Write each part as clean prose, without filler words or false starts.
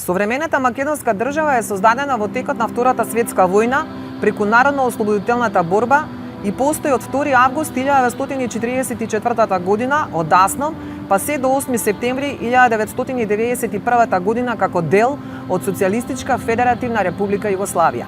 Современата македонска држава е создадена во текот на Втората светска војна преку Народно-ослободителната борба и постои од 2 август 1944 година од Асном па се до 8 септември 1991 година како дел од Социјалистичка федеративна република Југославија.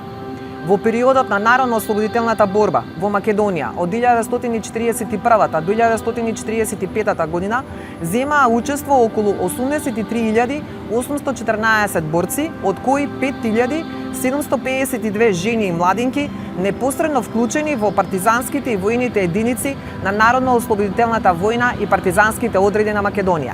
Во периодот на Народно-ослободителната борба во Македонија од 1941 до 1945 година земаа учество околу 83.814 борци, од кои 5.752 жени и младинки непосредно вклучени во партизанските и војните единици на Народно-ослободителната војна и партизанските одреди на Македонија.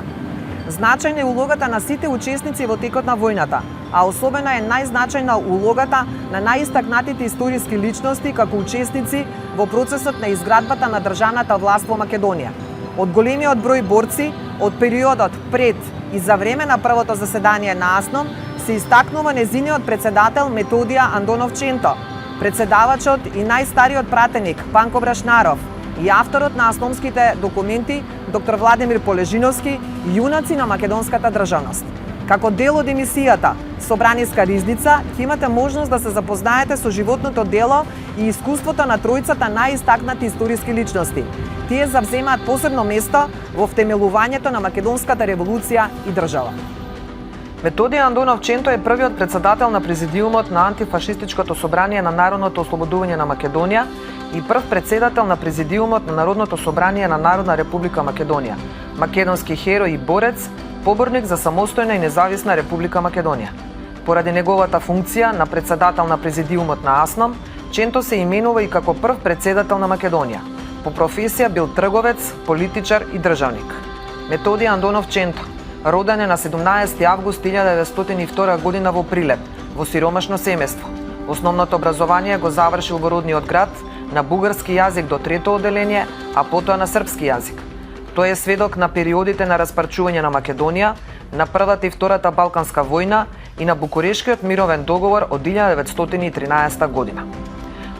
Значајна е улогата на сите учесници во текот на војната, а особено е најзначајна улогата на најистакнатите историски личности како учесници во процесот на изградбата на државната власт во Македонија. Од големиот број борци од периодот пред и за време на првото заседание на Асном се истакнува незиниот председател Методија Андонов Ченто, председавачот и најстариот пратеник Панко Брашнаров и авторот на асномските документи доктор Владимир Полежиновски, јунаци на македонската државност. Како дел од емисијата Собраниска ризница, ќе имате можност да се запознаете со животното дело и искуството на тројцата најистакнати историски личности. Тие завземаат посебно место во втемелувањето на македонската револуција и држава. Методија Андонов Ченто е првиот председател на президиумот на антифашистичкото собрание на Народното ослободување на Македонија и прв председател на президиумот на Народното собрание на Народна република Македонија, македонски херој и борец, поборник за самостојна и независна Република Македонија. Поради неговата функција на председател на президиумот на Асном, Ченто се именува и како прв председател на Македонија. По професија бил трговец, политичар и државник. Методија Андонов Ченто роден е на 17 август 1902 година во Прилеп, во сиромашно семејство. Основното образование го завршил во родниот град на бугарски јазик до трето одделение, а потоа на српски јазик. Тој е сведок на периодите на распарчување на Македонија, на Првата и Втората Балканска војна и на Букурешкиот мировен договор од 1913 година.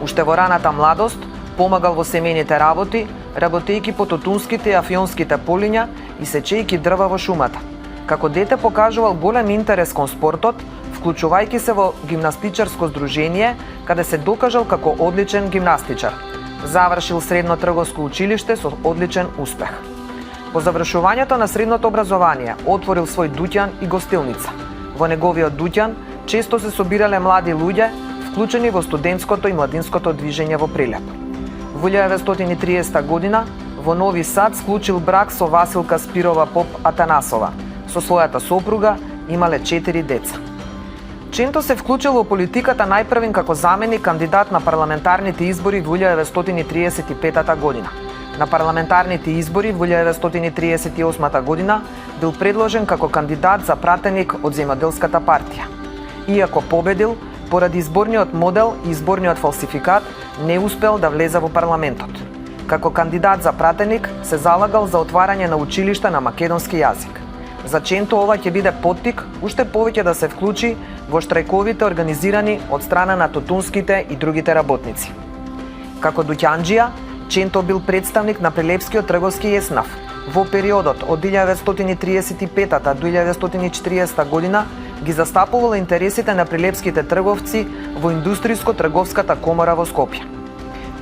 Уште во раната младост помагал во семејните работи, работејќи по тутунските и афионските полиња и сечејќи дрва во шумата. Како дете покажувал голем интерес кон спортот, вклучувајќи се во гимнастичарско здружение, каде се докажал како одличен гимнастичар. Завршил средно трговско училиште со одличен успех. По завршувањето на средното образование отворил свој дуќан и гостилница. Во неговиот дуќан често се собирале млади луѓе, вклучени во студентското и младинското движење во Прилеп. Во 1930 година во Нови Сад склучил брак со Василка Спирова Поп Атанасова. Со својата сопруга имале 4 деца. Ченто се вклучил во политиката најпрвен како заменик кандидат на парламентарните избори во 1935 година. На парламентарните избори во 1938 година бил предложен како кандидат за пратеник од Земјоделската партија. Иако победил, поради изборниот модел и изборниот фалсификат, не успел да влезе во парламентот. Како кандидат за пратеник се залагал за отварање на училишта на македонски јазик. За Ченто ова ќе биде поттик уште повеќе да се вклучи во штрајковите организирани од страна на тутунските и другите работници. Како дуќанџија, Ченто бил представник на Прилепскиот трговски еснав. Во периодот од 1935 до 1940 година ги застапувал интересите на прилепските трговци во Индустријско-трговската комора во Скопје.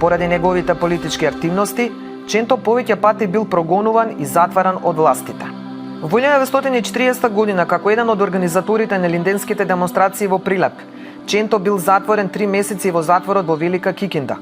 Поради неговите политички активности, Ченто повеќе пати бил прогонуван и затваран од властите. Во 1940 година, како еден од организаторите на линденските демонстрации во Прилеп, Ченто бил затворен 3 месеци во затворот во Велика Кикинда.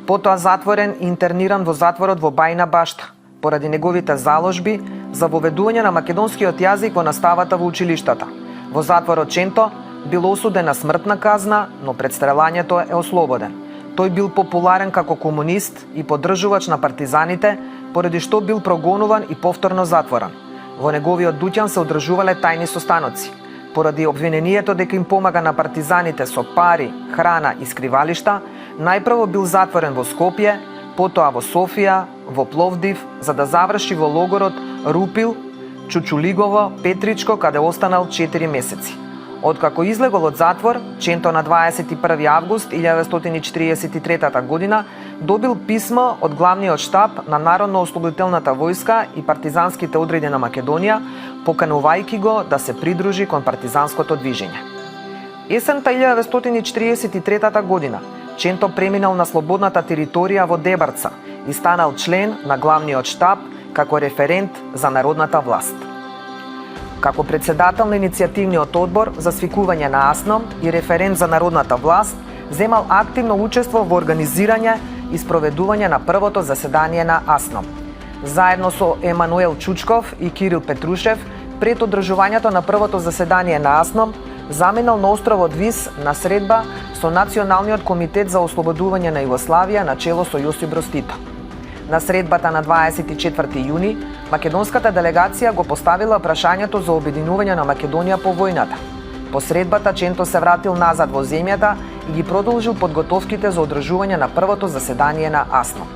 Потоа затворен и интерниран во затворот во Бајна Башта, поради неговите заложби за воведување на македонскиот јазик во наставата во училиштата. Во затворот Ченто бил осуден на смртна казна, но пред стрелањето е ослободен. Тој бил популарен како комунист и поддржувач на партизаните, поради што бил прогонуван и повторно затворен. Во неговиот дуќан се одржувале тајни состаноци. Поради обвинението дека им помага на партизаните со пари, храна и скривалишта, најпрво бил затворен во Скопје, потоа во Софија, во Пловдив, за да заврши во логорот Рупил, Чучулигово, Петричко, каде останал 4 месеци. Откако излегол од затвор, Ченто на 21 август 1943 година добил писмо од главниот штаб на Народно-ослободителната војска и партизанските одреди на Македонија, поканувајќи го да се придружи кон партизанското движење. Есента 1943 година Ченто преминал на слободната територија во Дебарца и станал член на главниот штаб како референт за народната власт. Како председател на иницијативниот одбор за свикување на АСНОМ и референт за народната власт, земал активно учество во организирање и спроведување на првото заседание на АСНОМ. Заедно со Емануел Чучков и Кирил Петрушев, пред одржувањето на првото заседание на АСНОМ, заминал на островот Вис на средба со Националниот комитет за ослободување на Југославија на чело со Јосип Брз Тито. На средбата на 24 јуни, македонската делегација го поставила прашањето за обединување на Македонија по војната. По средбата Ченто се вратил назад во земјата и ги продолжил подготовките за одржување на првото заседание на АСНОМ.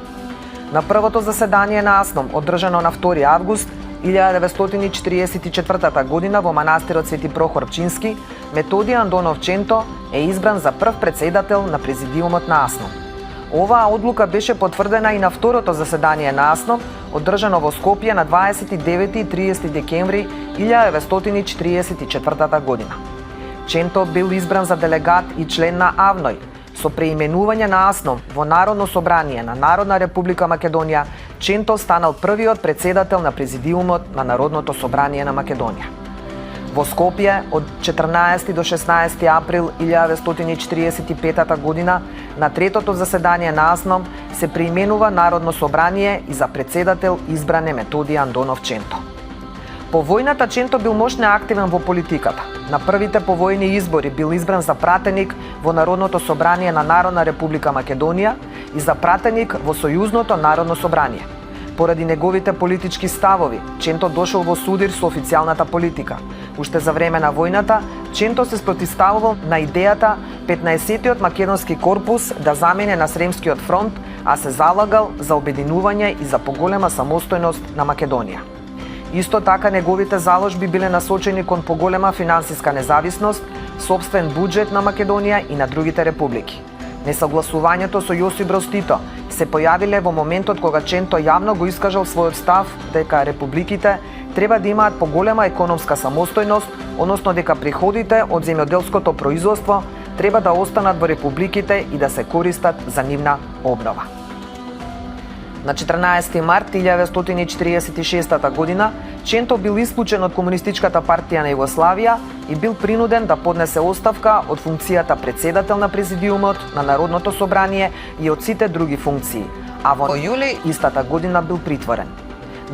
На првото заседание на АСНОМ, одржано на 2 август 1944 година во манастирот Свети Прохор Пчински, Методиј Андонов Ченто е избран за прв председател на президиумот на АСНОМ. Оваа одлука беше потврдена и на второто заседание на АСНОМ, одржано во Скопје на 29 и 30 декември 1944 година. Ченто бил избран за делегат и член на АВНОј. Со преименување на АСНОМ во Народно собрание на Народна република Македонија, Ченто станал првиот председател на президиумот на Народното собрание на Македонија. Во Скопје од 14 до 16 април 1945 година на третото заседание на АСНОМ се преименува Народно собрание и за председател избран е Методиј Андонов Ченто. По војната Ченто бил мощно активен во политиката. На првите повојни избори бил избран за пратеник во Народното собрание на Народна република Македонија и за пратеник во Сојузното народно собрание. Поради неговите политички ставови, Ченто дошол во судир со официјалната политика. Уште за време на војната, Ченто се спротивставувал на идејата 15-тиот македонски корпус да замене на Сремскиот фронт, а се залагал за обединување и за поголема самостојност на Македонија. Исто така неговите заложби биле насочени кон поголема финансиска независност, сопствен буџет на Македонија и на другите републики. Несогласувањето со Јосип Броз Тито се појавиле во моментот кога Ченто јавно го искажал својот став дека републиките треба да имаат поголема економска самостојност, односно дека приходите од земјоделското производство треба да останат во републиките и да се користат за нивна обнова. На 14 март 1946 година Ченто бил исклучен од Комунистичката партија на Југославија и бил принуден да поднесе оставка од функцијата председател на президиумот на Народното собрание и од сите други функции, а во јули истата година бил притворен.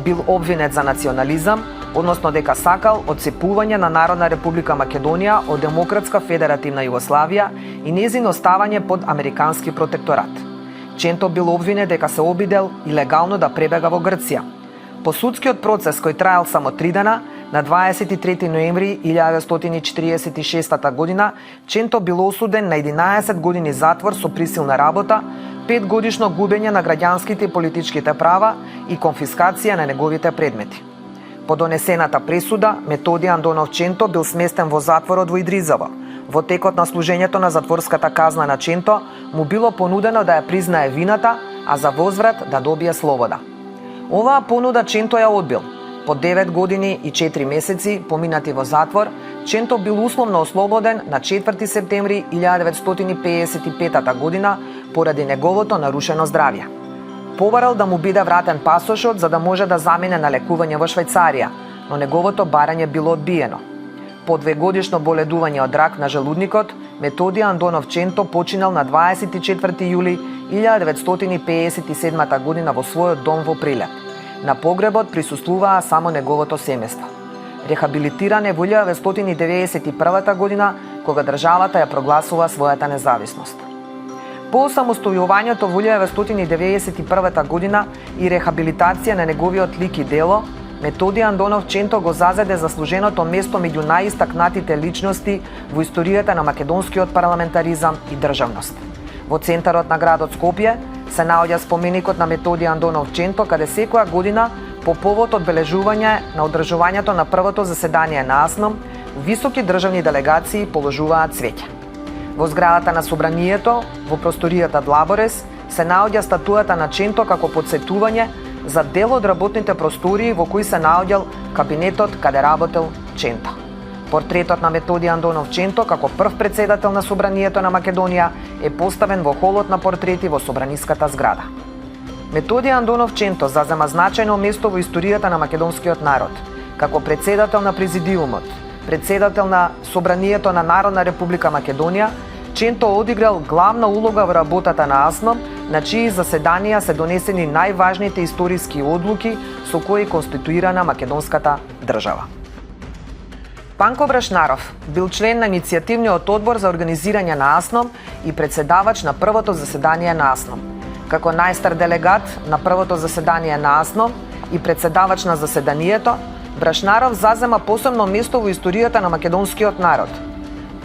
Бил обвинет за национализам, односно дека сакал одцепување на Народна република Македонија од Демократска федеративна Југославија и нејзино оставање под американски протекторат. Ченто бил обвинет дека се обидел илегално да пребега во Грција. По судскиот процес кој траел само 3 дена, на 23 ноември 1946 година, Ченто бил осуден на 11 години затвор со присилна работа, 5 годишно губење на граѓанските и политичките права и конфискација на неговите предмети. По донесената пресуда, Методиј Андонов Ченто бил сместен во затворот во Идризово. Во текот на служењето на затворската казна на Ченто, му било понудено да ја признае вината, а за возврат да добие слобода. Оваа понуда Ченто ја одбил. По 9 години и 4 месеци поминати во затвор, Ченто бил условно ослободен на 4 септември 1955 година поради неговото нарушено здравје. Побарал да му биде вратен пасошот за да може да замине на лекување во Швајцарија, но неговото барање било одбиено. По 2-годишно боледување од рак на желудникот, Методиј Андонов Ченто починал на 24 јули 1957 година во својот дом во Прилеп. На погребот присуствуваа само неговото семејство. Рехабилитиран е во 1991 година, кога државата ја прогласува својата независност. По самостојувањето во 1991 година и рехабилитација на неговиот лик и дело, Методиј Андонов Ченто го зазеде заслуженото место меѓу најистакнатите личности во историјата на македонскиот парламентаризам и државност. Во центарот на градот Скопје се наоѓа споменикот на Методиј Андонов Ченто, каде секоја година по повод одбележување на одржувањето на првото заседание на АСНОМ, високи државни делегации положуваат цвеќе. Во зградата на собранието, во просторијата Длаборес, се наоѓа статујата на Ченто како потсетување за дел од работните простории во кои се наоѓал кабинетот каде работел Ченто. Портретот на Методи Андонов Ченто како прв председател на собранието на Македонија е поставен во холот на портрети во собраниската зграда. Методи Андонов Ченто зазема значајно место во историјата на македонскиот народ, како председател на Президиумот, председател на Собранието на Народна република Македонија. Ченто одиграл главна улога во работата на АСНОМ, на чии заседанија се донесени најважните историски одлуки со кои конституирана македонската држава. Панко Брашнаров бил член на иницијативниот одбор за организирање на АСНОМ и председавач на првото заседание на АСНОМ. Како најстар делегат на првото заседание на АСНОМ и председавач на заседанието, Брашнаров зазема посебно место во историјата на македонскиот народ.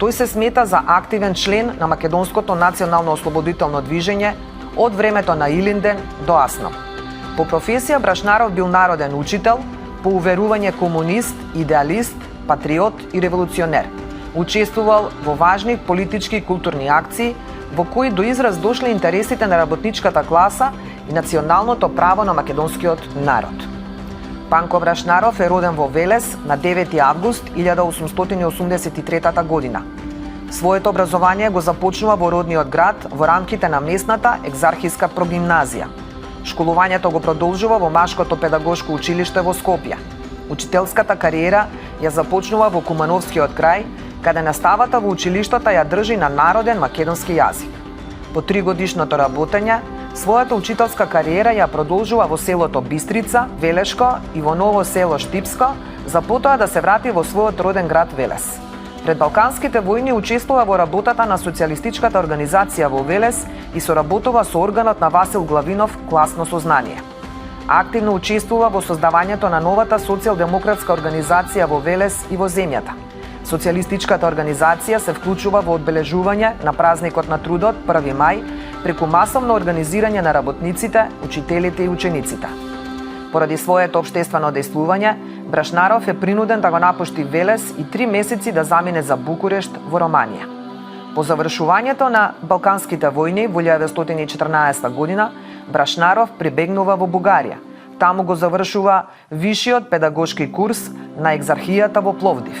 Тој се смета за активен член на македонското национално ослободително движење од времето на Илинден до АСНОМ. По професија Брашнаров бил народен учител, по уверување комунист, идеалист, патриот и револуционер. Учествувал во важни политички и културни акции, во кои до израз дошле интересите на работничката класа и националното право на македонскиот народ. Панко Брашнаров е роден во Велес на 9 август 1883 година. Своето образование го започнува во родниот град во рамките на местната екзархиска прогимназија. Школувањето го продолжува во Машкото педагошко училиште во Скопје. Учителската кариера ја започнува во Кумановскиот крај, каде наставата во училиштата ја држи на народен македонски јазик. По 3-годишното работење, својата учителска кариера ја продолжува во селото Бистрица, Велешко и во ново село Штипско, за потоа да се врати во својот роден град Велес. Пред Балканските војни учествува во работата на социјалистичката организација во Велес и соработува со органот на Васил Главинов Класно сознание. Активно учествува во создавањето на новата социјалдемократска организација во Велес и во земјата. Социјалистичката организација се вклучува во одбележување на празникот на трудот 1 мај преку масовно организирање на работниците, учителите и учениците. Поради своето општествено дејствување, Брашнаров е принуден да го напушти Велес и 3 месеци да замине за Букурешт во Романија. По завршувањето на Балканските војни во 1914 година, Брашнаров прибегнува во Бугарија. Таму го завршува вишиот педагошки курс на екзархијата во Пловдив.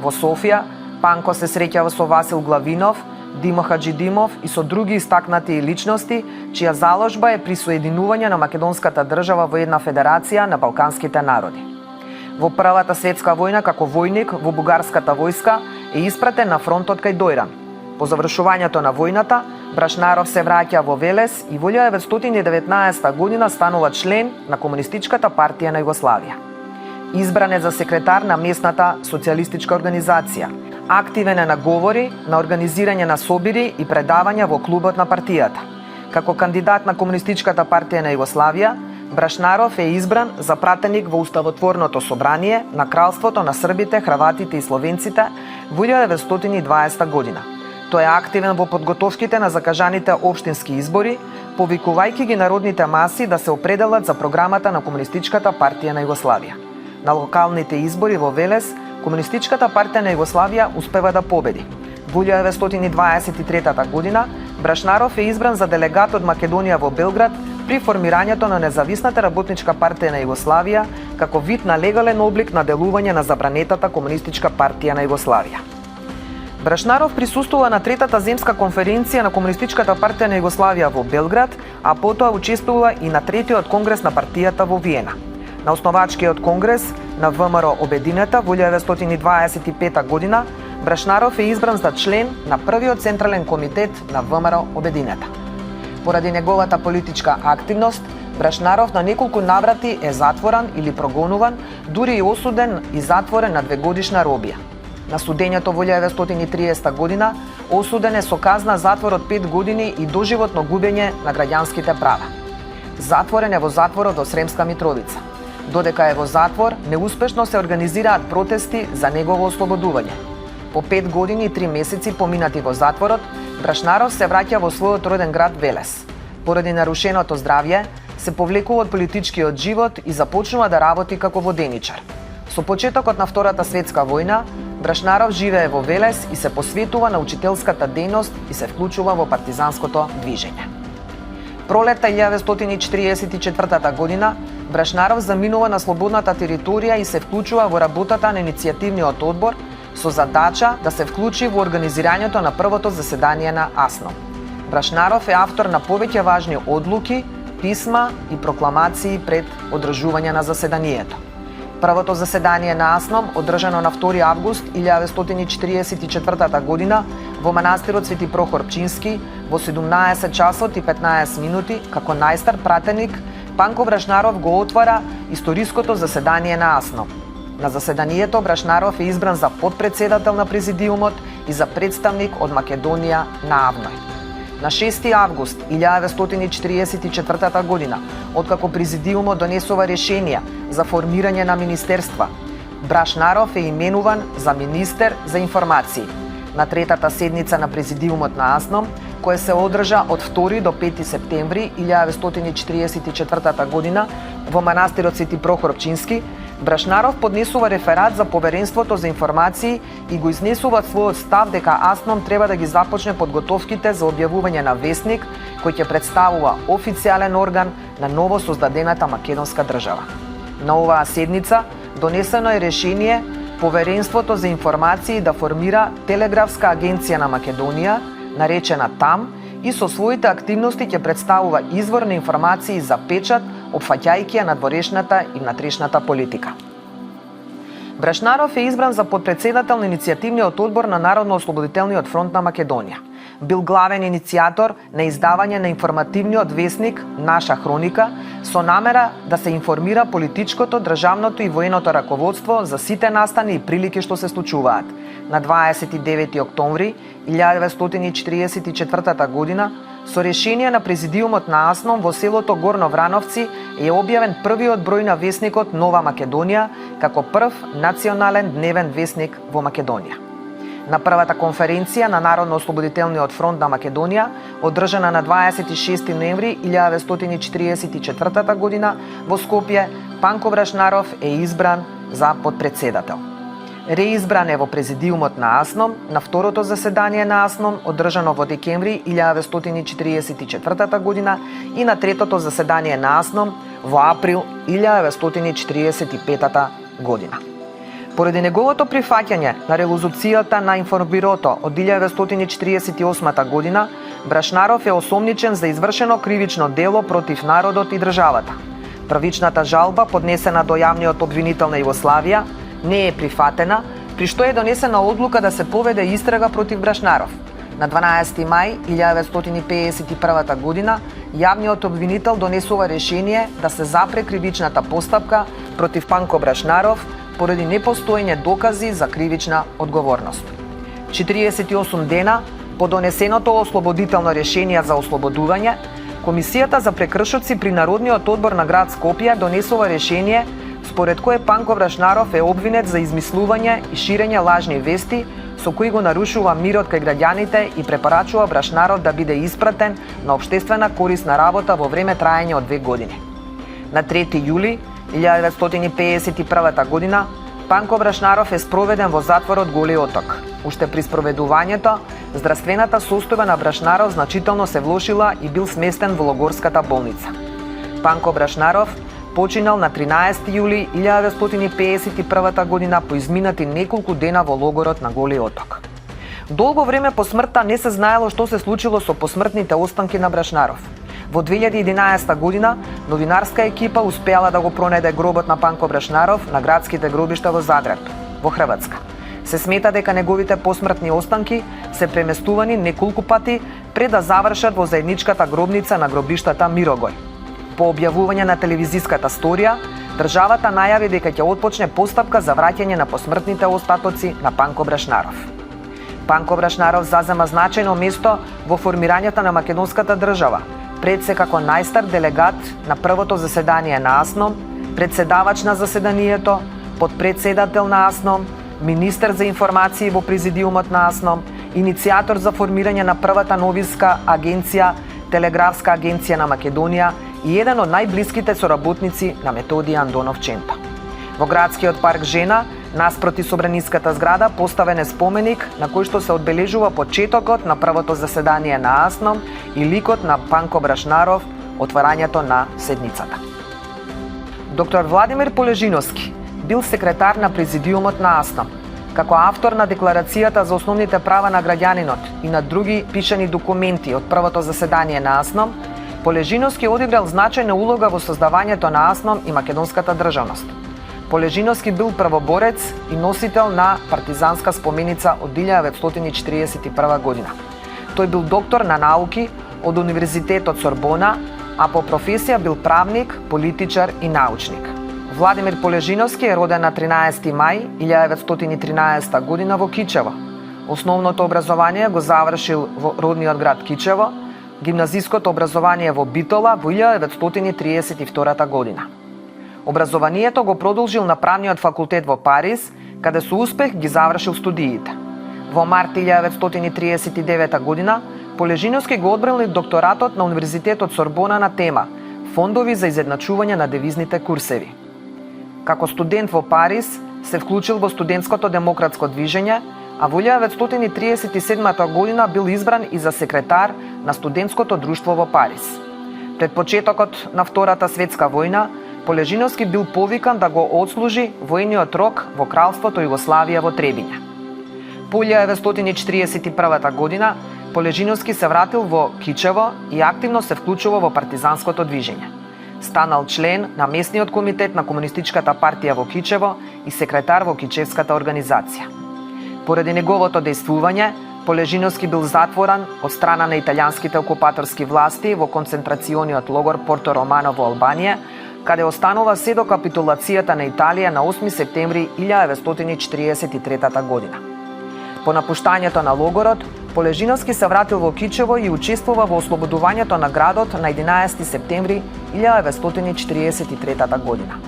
Во Софија, Панко се среќава со Васил Главинов, Димо Хаджидимов и со други истакнати личности, чија заложба е присоединување на македонската држава во една федерација на балканските народи. Во Првата светска војна како војник во бугарската војска е испратен на фронтот кај Дојран. По завршувањето на војната, Брашнаров се враќа во Велес и во 1919 година станува член на Комунистичката партија на Југославија. Избран е за секретар на местната социјалистичка организација. Активен е на говори, на организирање на собири и предавања во клубот на партијата. Како кандидат на Комунистичката партија на Југославија, Брашнаров е избран за пратеник во Уставотворното собрание на Кралството на србите, хрватите и словенците во 1920 година. Тој е активен во подготовките на закажаните општински избори, повикувајќи ги народните маси да се определат за програмата на Комунистичката партија на Југославија. На локалните избори во Велес, Комунистичката партија на Југославија успева да победи. Во 1923 година Брашнаров е избран за делегат од Македонија во Белград при формирањето на Независната работничка партија на Југославија како вид на легален облик на делување на забранетата Комунистичка партија на Југославија. Брашнаров присуствува на третата земска конференција на Комунистичката партија на Југославија во Белград, а потоа учествува и на третиот конгрес на партијата во Виена. На основачкиот конгрес на ВМРО Обединета во 1925 година Брашнаров е избран за член на првиот централен комитет на ВМРО Обединета. Поради неговата политичка активност, Брашнаров на неколку наврати е затворен или прогонуван, дури и осуден и затворен на 2-годишна робија. На судењето во 1930 година осуден е со казна затвор од 5 години и доживотно губење на граѓанските права. Затворен е во затворот во Сремска Митровица. Додека е во затвор, неуспешно се организираат протести за негово ослободување. По 5 години и 3 месеци поминати во затворот, Брашнаров се враќа во својот роден град Велес. Поради нарушеното здравје, се повлекува од политичкиот живот и започнува да работи како воденичар. Со почетокот на Втората светска војна, Брашнаров живее во Велес и се посветува на учителската дејност и се вклучува во партизанското движење. Пролетта 1944 година Брашнаров заминува на слободната територија и се вклучува во работата на иницијативниот одбор со задача да се вклучи во организирањето на првото заседание на АСНОМ. Брашнаров е автор на повеќе важни одлуки, писма и прокламации пред одржување на заседанието. Првото заседание на АСНОМ, одржано на 2 август 1944 година во манастирот Свети Прохор Пчински во 17 часот и 15 минути, како најстар пратеник, Панко Брашнаров го отвара историското заседание на АСНОМ. На заседанието Брашнаров е избран за подпредседател на президиумот и за представник од Македонија на АВНОј. На 6 август 1944 година, откако президиумот донесува решение за формирање на министерства, Брашнаров е именуван за министер за информации. На третата седница на президиумот на АСНОМ, која се одржа од 2 до 5 септември 1944 година во манастирот Свети Прохор Пчински, Брашнаров поднесува реферат за поверенството за информации и го изнесува својот став дека АСНОМ треба да ги започне подготовките за објавување на весник кој ќе представува официјален орган на ново создадената македонска држава. На оваа седница донесено е решение Поверенството за информации да формира Телеграфска агенција на Македонија, наречена ТАМ, и со своите активности ќе представува извор на информации за печат, опфаќајќи ја надворешната и внатрешната политика. Брашнаров е избран за подпредседател на иницијативниот одбор на Народно-ослободителниот фронт на Македонија. Бил главен иницијатор на издавање на информативниот весник Наша хроника со намера да се информира политичкото, државното и военото раководство за сите настани и прилики што се случуваат. На 29 октомври 1944 година со решение на президиумот на АСНОМ во селото Горно Врановци е објавен првиот број на весникот Нова Македонија како прв национален дневен весник во Македонија. На првата конференција на Народно-ослободителниот фронт на Македонија, одржана на 26 ноември 1944 година во Скопје, Панко Брашнаров е избран за подпредседател. Реизбран е во президиумот на АСНОМ на второто заседание на АСНОМ, одржано во декември 1944 година и на третото заседание на АСНОМ во април 1945 година. Поради неговото прифаќање на резолуцијата на Информбирото од 1948 година, Брашнаров е осомничен за извршено кривично дело против народот и државата. Првичната жалба, поднесена до јавниот обвинител на Југославија, не е прифатена, при што е донесена одлука да се поведе истрага против Брашнаров. На 12 мај 1951 година јавниот обвинител донесува решение да се запре кривичната постапка против Панко Брашнаров поради непостоење докази за кривична одговорност. 48 дена по донесеното ослободително решение за ослободување, Комисијата за прекршоци при Народниот одбор на град Скопје донесува решение според кое Панко Брашнаров е обвинет за измислување и ширење лажни вести со кои го нарушува мирот кај граѓаните и препорачува Брашнаров да биде испратен на општествена корисна работа во време траење од 2 години. На 3 јули 1951 година Панко Брашнаров е спроведен во затворот Голи Оток. Уште при спроведувањето, здравствената состојба на Брашнаров значително се влошила и бил сместен во Логорската болница. Панко Брашнаров починал на 13 јули 1951 година по изминати неколку дена во логорот на Голи Оток. Долго време по смртта не се знаело што се случило со посмртните останки на Брашнаров. Во 2011 година новинарска екипа успеала да го пронајде гробот на Панко Брашнаров на градските гробишта во Загреб, во Хрватска. Се смета дека неговите посмртни останки се преместувани неколку пати пред да завршат во заедничката гробница на гробиштата Мирогој. По објавување на телевизиската сторија, државата најави дека ќе отпочне постапка за враќање на посмртните остатоци на Панко Брашнаров. Панко Брашнаров зазема значајно место во формирањето на македонската држава, пред се како најстар делегат на првото заседание на АСНОМ, председавач на заседанието, подпредседател на АСНОМ, министер за информации во президиумот на АСНОМ, иницијатор за формирање на првата новинска агенција, Телеграфска агенција на Македонија и еден од најблиските соработници на Методија Андонов Ченто. Во градскиот парк Жена Наспроти собраниската зграда поставен е споменик на кој што се одбележува почетокот на првото заседание на АСНОМ и ликот на Панко Брашнаров, отварањето на седницата. Доктор Владимир Полежиновски бил секретар на президиумот на АСНОМ. Како автор на Декларацијата за основните права на граѓанинот и на други пишани документи од првото заседание на АСНОМ, Полежиновски одиграл значајна улога во создавањето на АСНОМ и македонската државност. Полежиновски бил првоборец и носител на партизанска споменица од 1941 година. Тој бил доктор на науки од Универзитетот Сорбона, а по професија бил правник, политичар и научник. Владимир Полежиновски е роден на 13 мај 1913 година во Кичево. Основното образование го завршил во родниот град Кичево, гимназиското образование во Битола во 1932 година. Образованието го продолжил на правниот факултет во Париз, каде со успех ги завршил студиите. Во март 1939 година Полежиновски го одбранил докторатот на Универзитетот Сорбона на тема Фондови за изедначување на девизните курсеви. Како студент во Париз се вклучил во студентското демократско движење, а во 1937 година бил избран и за секретар на студентското друштво во Париз. Пред почетокот на Втората светска војна, Полежиновски бил повикан да го одслужи војниот рок во Кралството Југославија во Требиња. По 1941 година Полежиновски се вратил во Кичево и активно се вклучува во партизанското движење. Станал член на местниот комитет на Комунистичката партија во Кичево и секретар во Кичевската организација. Поради неговото дејствување, Полежиновски бил затворен од страна на италијанските окупаторски власти во концентрациониот логор Порто Романо во Албанија, каде останува се до капитулацијата на Италија на 8 септември 1943 година. По напуштањето на логорот, Полежиновски се вратил во Кичево и учествува во ослободувањето на градот на 11 септември 1943 година.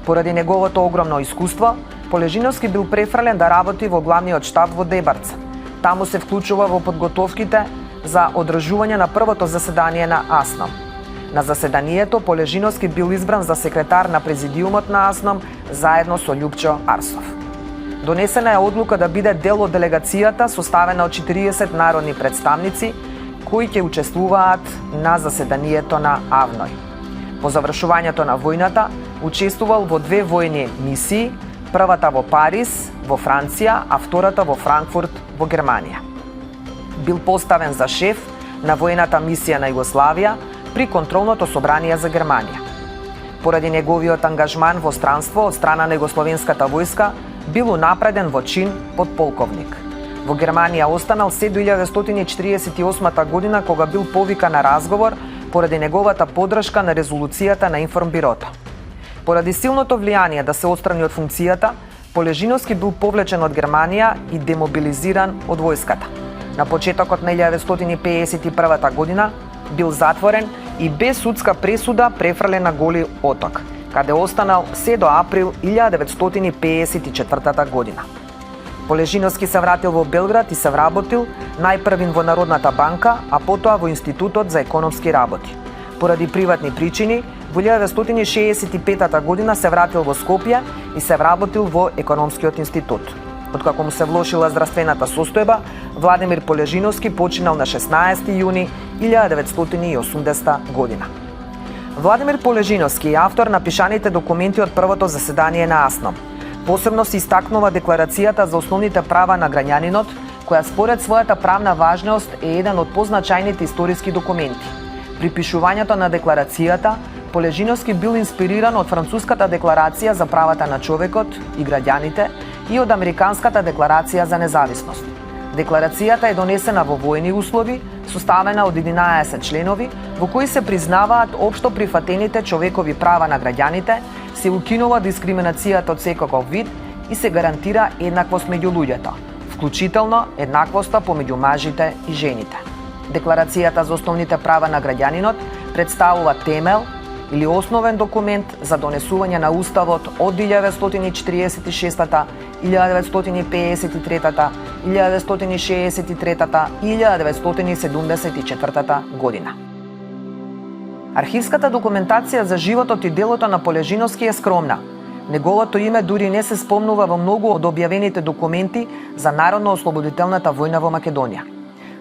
Поради неговото огромно искуство, Полежиновски бил префрлен да работи во главниот штаб во Дебарца. Таму се вклучува во подготовките за одржување на првото заседание на АСНОМ. На заседанието Полежиновски бил избран за секретар на президиумот на АСНОМ заедно со Љупчо Арсов. Донесена е одлука да биде дел од делегацијата составена од 40 народни представници кои ќе учествуваат на заседанието на АВНОЙ. По завршувањето на војната учествувал во две војни мисии, првата во Париз, во Франција, а втората во Франкфурт, во Германија. Бил поставен за шеф на војната мисија на Југославија при контролното собрание за Германија. Поради неговиот ангажман во странство од страна на југословенската војска, бил унапреден во чин подполковник. Во Германија останал се до 1948 година, кога бил повикан на разговор поради неговата поддршка на резолуцијата на Информбирото. Поради силното влијание да се отстрани од функцијата, Полежиновски бил повлечен од Германија и демобилизиран од војската. На почетокот на 1951 година бил затворен и без судска пресуда префрлен на Голи Оток, каде останал се до април 1954 година. Полежиновски се вратил во Белград и се вработил најпрвин во Народната банка, а потоа во Институтот за економски работи. Поради приватни причини, во 1965 година се вратил во Скопје и се вработил во Економскиот институт. Откако му се влошила здравствената состојба, Владимир Полежиновски починал на 16 јуни 1980 година. Владимир Полежиновски е автор на пишаните документи од првото заседание на АСНОМ. Посебно се истакнува Декларацијата за основните права на граѓанинот, која според својата правна важност е еден од позначајните историски документи. При пишувањето на декларацијата, Полежиновски бил инспириран од Француската декларација за правата на човекот и граѓаните и од Американската декларација за независност. Декларацијата е донесена во војни услови, составена од 11 членови, во кои се признаваат општо прифатените човекови права на граѓаните, се укинува дискриминацијата од секаков вид и се гарантира еднаквост меѓу луѓето, вклучително еднаквоста помеѓу мажите и жените. Декларацијата за основните права на граѓанинот представува темел или основен документ за донесување на Уставот од 1946, 1953, 1963 и 1974 година. Архивската документација за животот и делото на Полежиновски е скромна. Неговото име дури не се спомнува во многу од објавените документи за Народно-ослободителната војна во Македонија.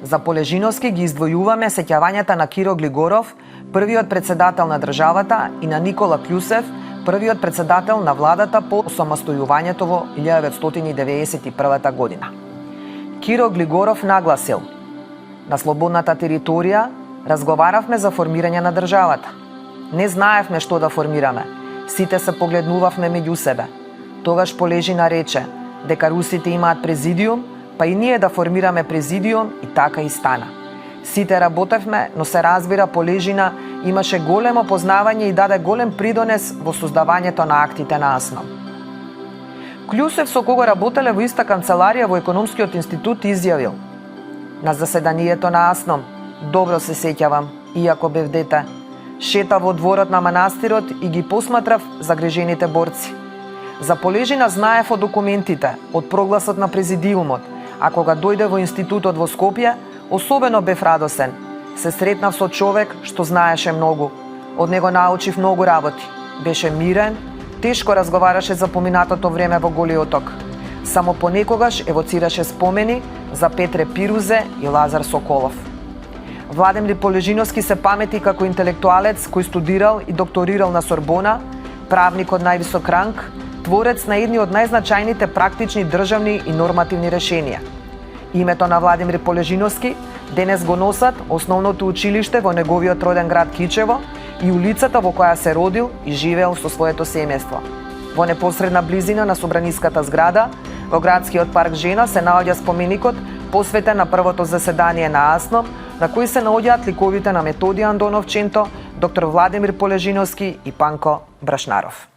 За Полежиновски ги издвојуваме сеќавањата на Киро Глигоров, првиот председател на државата, и на Никола Клюсев, првиот председател на владата по самостојувањето во 1991 година. Киро Глигоров нагласил: на слободната територија разговаравме за формирање на државата. Не знаевме што да формираме. Сите се погледнувавме меѓу себе. Тогаш Полежина рече дека русите имаат президиум, па и ние да формираме президиум, и така и стана. Сите работевме, но се разбира Полежина имаше големо познавање и даде голем придонес во создавањето на актите на АСНОМ. Клюсев, со кого работеле во иста канцеларија во Економскиот институт, изјавил: на заседанието на АСНОМ добро се сеќавам, иако бев дете. Шетав во дворот на манастирот и ги посматрав загрижените борци. За Полежина знаев од документите, од прогласот на президиумот, а кога дојде во институтот во Скопје, особено бев радосен. Се сретнав со човек што знаеше многу. Од него научив многу работи. Беше мирен, тешко разговараше за поминатото време во Голиот Оток. Само понекогаш евоцираше спомени за Петре Пирузе и Лазар Соколов. Владимир Полежиновски се памети како интелектуалец кој студирал и докторирал на Сорбона, правник од највисок ранг, творец на едни од најзначајните практични државни и нормативни решенија. Името на Владимир Полежиновски денес го носат основното училиште во неговиот роден град Кичево и улицата во која се родил и живеел со своето семејство. Во непосредна близина на Собраниската зграда, во градскиот парк Жена, се наоѓа споменикот посветен на првото заседание на АСНОМ, на кој се наоѓаат ликовите на Методијан Донов Ченто, доктор Владимир Полежиновски и Панко Брашнаров.